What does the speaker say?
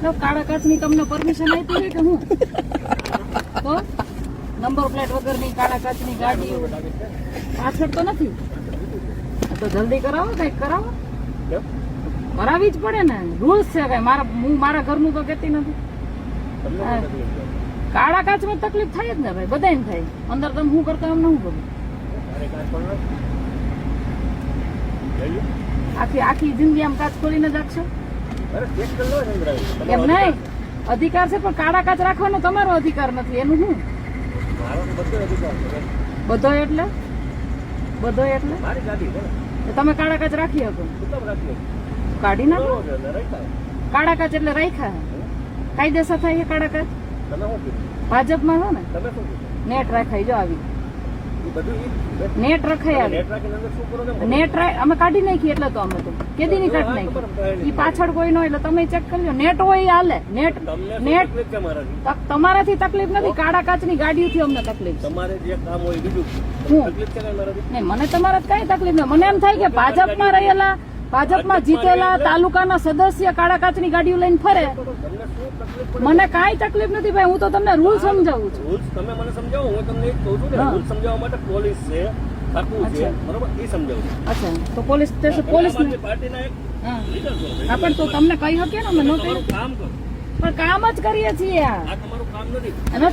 તો કાળા કાચની તમને પરમિશન આપી છે કે હું તો નંબર પ્લેટ વગરની કાળા કાચની ગાડી પાછળ તો નથી તો જલ્દી કરાવો કઈક કરાવો કરાવી જ પડે ને રૂલ્સ છે કઈ હું મારા ઘરનું તો કહેતી નથી કાળા કાચમાં તકલીફ થાય જ ને ભાઈ બધાને થાય અંદર તમે શું કરતા એમને શું કરું આખી જિંદગી આમ કાચ ખોલીને જ રાખશો એમ નહીં અધિકાર છે પણ કાળા કાચ રાખવાનો તમારો અધિકાર નથી એનું શું બધો એટલે તમે કાળા કાચ રાખી શકો કાઢી નાખો કાળા કાચ એટલે રાખ્યા કાયદેસર થાય છે કાળા કાચ ભાજપમાં છો ને નેટ રાખાઈ જો આવી નેટ રખાઈ આવી નેટ અમે કાઢી નાખી એટલે તો અમે તો કેદી ની કાઢી નાખી ઈ પાછળ કોઈ ન એટલે તમે ચેક કરી લો નેટ હોય હાલે નેટ તમારાથી તકલીફ નથી કાળા કાચની ગાડીઓથી અમને તકલીફ તમારે જે કામ હોય બીજું નહીં મને તમારા કઈ તકલીફ નહીં મને એમ થાય કે ભાજપમાં રહેલા ભાજપમાં જીતેલા તાલુકાના સદસ્ય કાળા કાચની ગાડીઓ લઈને ફરે મને કાંઈ તકલીફ નથી ભાઈ હું તો તમને રૂલ સમજાવું છું રૂલ્સ તમે મને સમજાવો હું તમને એક કહું છું કે રૂલ સમજાવવા માટે પોલીસ છે ખાતું છે બરોબર એ સમજાવું અચ્છા તો પોલીસ સ્ટેશન પોલીસ પાર્ટીના એક હા પણ તો તમને કહી શકીએ ને અમે ન કહી કામ કરો પણ કામ જ કરીએ છીએ આ તમારું કામ નથી